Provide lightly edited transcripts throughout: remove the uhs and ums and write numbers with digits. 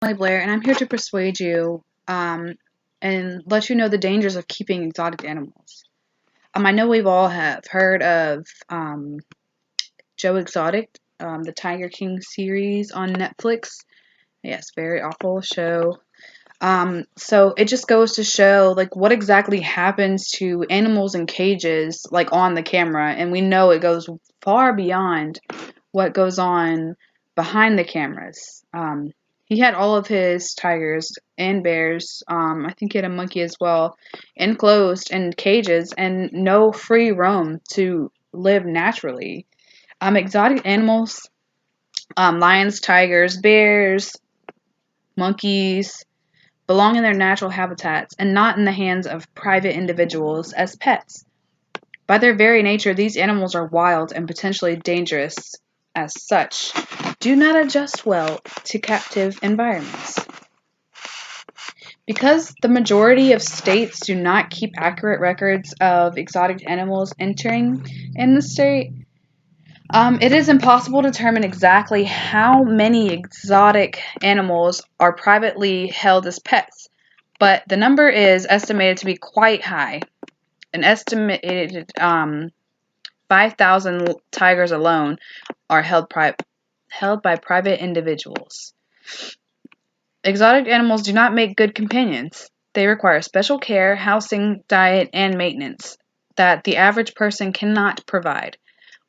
Emily Blair, and I'm here to persuade you and let you know the dangers of keeping exotic animals. I know we've all have heard of Joe Exotic, the Tiger King series on Netflix. Yes, very awful show. So it just goes to show like what exactly happens to animals in cages, like on the camera, and we know it goes far beyond what goes on behind the cameras. He had all of his tigers and bears, I think he had a monkey as well, enclosed in cages and no free roam to live naturally. Exotic animals, lions, tigers, bears, monkeys, belong in their natural habitats and not in the hands of private individuals as pets. By their very nature, these animals are wild and potentially dangerous. As such, do not adjust well to captive environments. Because the majority of states do not keep accurate records of exotic animals entering in the state, it is impossible to determine exactly how many exotic animals are privately held as pets, but the number is estimated to be quite high. An estimated 5,000 tigers alone are held by private individuals. Exotic animals do not make good companions. They require special care, housing, diet, and maintenance that the average person cannot provide.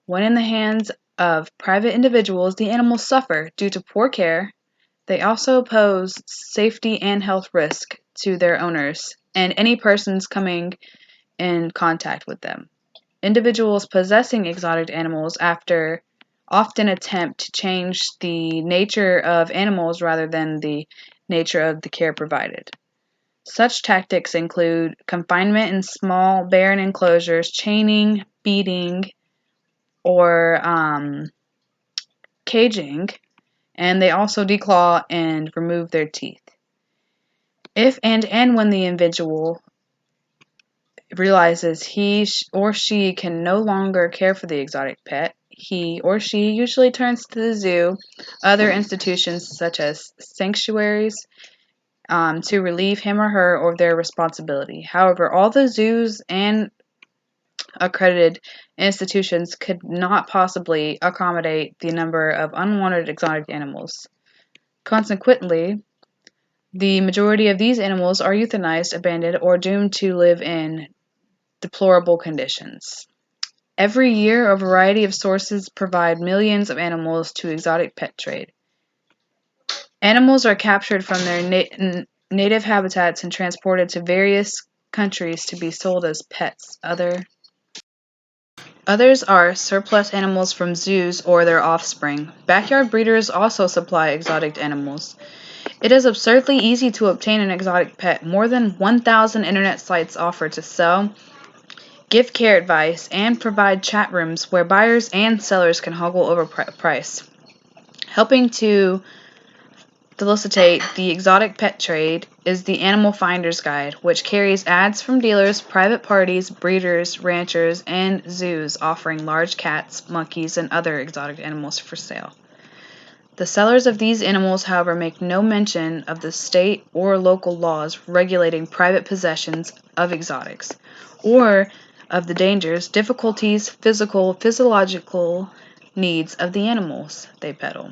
When in the hands of private individuals, the animals suffer due to poor care. They also pose safety and health risk to their owners and any persons coming in contact with them. Individuals possessing exotic animals often attempt to change the nature of animals rather than the nature of the care provided. Such tactics include confinement in small, barren enclosures, chaining, beating, or caging, and they also declaw and remove their teeth. If and when the individual realizes he or she can no longer care for the exotic pet, he or she usually turns to the zoo, other institutions such as sanctuaries, to relieve him or her of their responsibility. However, all the zoos and accredited institutions could not possibly accommodate the number of unwanted exotic animals. Consequently, the majority of these animals are euthanized, abandoned, or doomed to live in deplorable conditions. Every year, a variety of sources provide millions of animals to exotic pet trade. Animals are captured from their native habitats and transported to various countries to be sold as pets. Others are surplus animals from zoos or their offspring. Backyard breeders also supply exotic animals. It is absurdly easy to obtain an exotic pet. More than 1,000 internet sites offer to sell, give care advice, and provide chat rooms where buyers and sellers can haggle over price. Helping to felicitate the exotic pet trade is the Animal Finder's Guide, which carries ads from dealers, private parties, breeders, ranchers, and zoos offering large cats, monkeys, and other exotic animals for sale. The sellers of these animals, however, make no mention of the state or local laws regulating private possessions of exotics, or of the dangers, difficulties, physiological needs of the animals they peddle.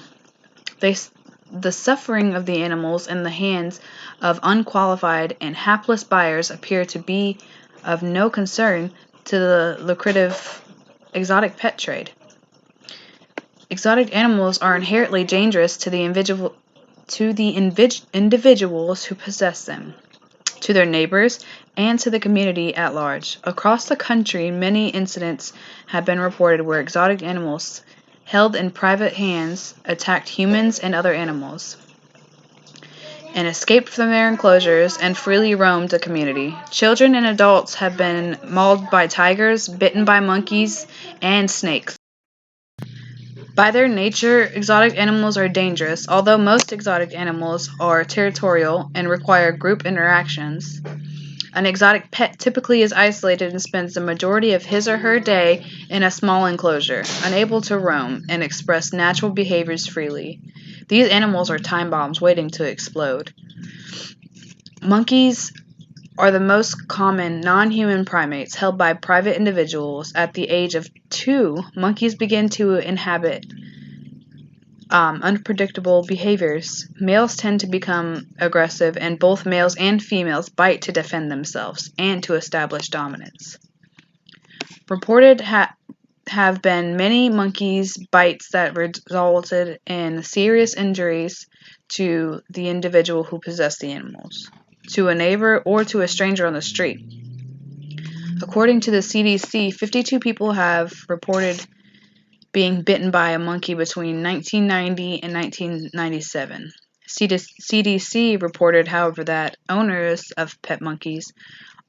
The suffering of the animals in the hands of unqualified and hapless buyers appear to be of no concern to the lucrative exotic pet trade. Exotic animals are inherently dangerous to the individuals who possess them, to their neighbors, and to the community at large. Across the country, many incidents have been reported where exotic animals held in private hands attacked humans and other animals, and escaped from their enclosures and freely roamed the community. Children and adults have been mauled by tigers, bitten by monkeys, and snakes. By their nature, exotic animals are dangerous. Although most exotic animals are territorial and require group interactions, an exotic pet typically is isolated and spends the majority of his or her day in a small enclosure, unable to roam and express natural behaviors freely. These animals are time bombs waiting to explode. Monkeys are the most common non-human primates held by private individuals. At the age of 2, monkeys begin to inhabit unpredictable behaviors. Males tend to become aggressive, and both males and females bite to defend themselves and to establish dominance. Reported have been many monkeys bites that resulted in serious injuries to the individual who possessed the animals, to a neighbor, or to a stranger on the street. According to the CDC, 52 people have reported being bitten by a monkey between 1990 and 1997. CDC reported, however, that owners of pet monkeys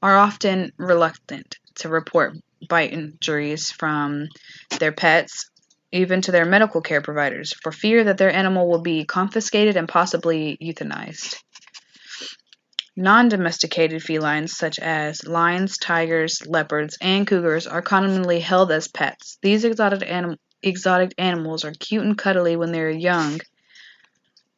are often reluctant to report bite injuries from their pets, even to their medical care providers, for fear that their animal will be confiscated and possibly euthanized. Non-domesticated felines such as lions, tigers, leopards, and cougars are commonly held as pets. These exotic animals are cute and cuddly when they are young,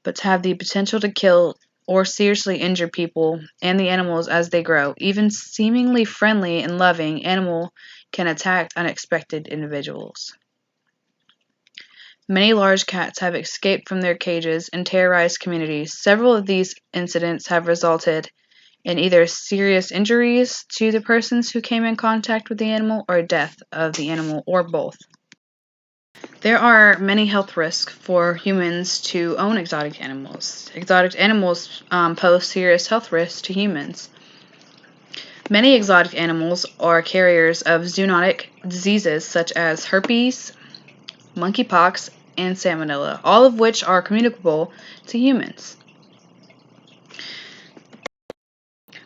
but have the potential to kill or seriously injure people and the animals as they grow. Even seemingly friendly and loving animal can attack unexpected individuals. Many large cats have escaped from their cages and terrorized communities. Several of these incidents have resulted in either serious injuries to the persons who came in contact with the animal or death of the animal, or both. There are many health risks for humans to own exotic animals. Exotic animals pose serious health risks to humans. Many exotic animals are carriers of zoonotic diseases such as herpes, monkeypox, and salmonella, all of which are communicable to humans.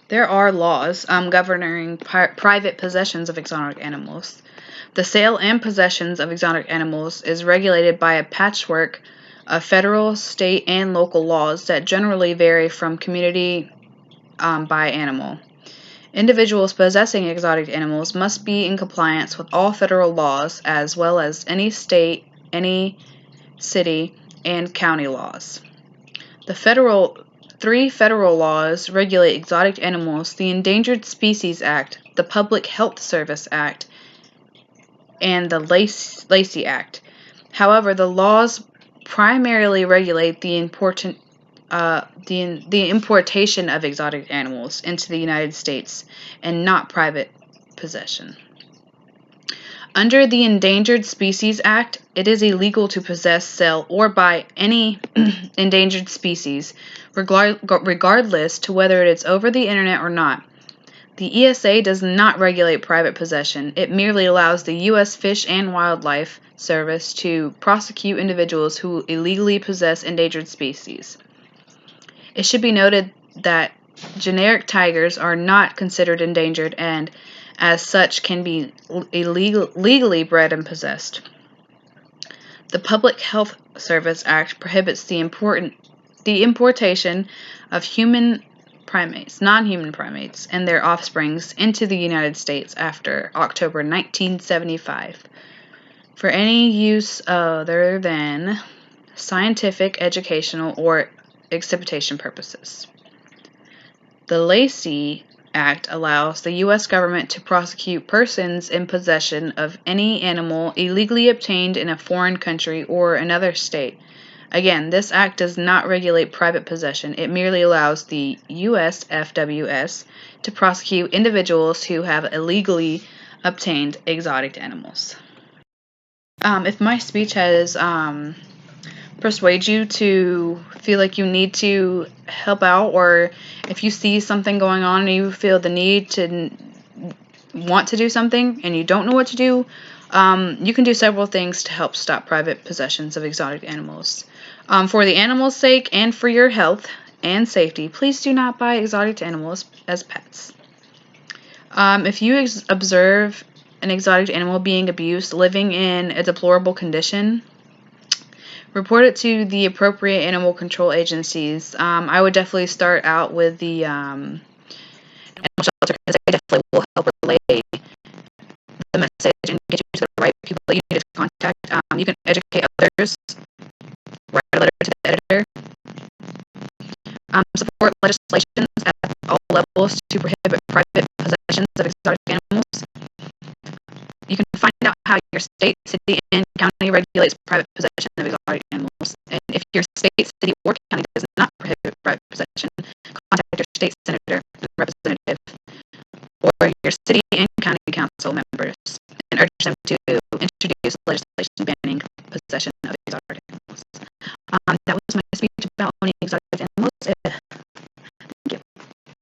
There are laws governing private possessions of exotic animals. The sale and possessions of exotic animals is regulated by a patchwork of federal, state, and local laws that generally vary from community by animal. Individuals possessing exotic animals must be in compliance with all federal laws, as well as any state, any city, and county laws. Three federal laws regulate exotic animals: the Endangered Species Act, the Public Health Service Act, and the Lacey Act. However, the laws primarily regulate the importation of exotic animals into the United States and not private possession. Under the Endangered Species Act, it is illegal to possess, sell, or buy any endangered species, regardless to whether it is over the internet or not. The ESA does not regulate private possession. It merely allows the U.S. Fish and Wildlife Service to prosecute individuals who illegally possess endangered species. It should be noted that generic tigers are not considered endangered and, as such, can be legally bred and possessed. The Public Health Service Act prohibits the importation of non-human primates, and their offsprings into the United States after October 1975 for any use other than scientific, educational, or exhibition purposes. The Lacey Act allows the U.S. government to prosecute persons in possession of any animal illegally obtained in a foreign country or another state. Again, this act does not regulate private possession. It merely allows the USFWS to prosecute individuals who have illegally obtained exotic animals. If my speech has persuade you to feel like you need to help out, or if you see something going on and you feel the need to want to do something and you don't know what to do, you can do several things to help stop private possessions of exotic animals. For the animals' sake and for your health and safety, please do not buy exotic animals as pets. If you observe an exotic animal being abused, living in a deplorable condition, report it to the appropriate animal control agencies. I would definitely start out with the animal shelter, because they definitely will help relay the message and get you to the right people that you need to contact. You can educate others, write a letter to the editor, Support legislation at all levels to prohibit private possessions of exotic animals. You can find out how your state, city, and county regulates private possession of exotic animals. And if your state, city, or county does not prohibit private possession, contact your state senator and representative or your city and county council members and urge them to introduce legislation banning possession of exotic animals. That was my speech about owning exotic animals.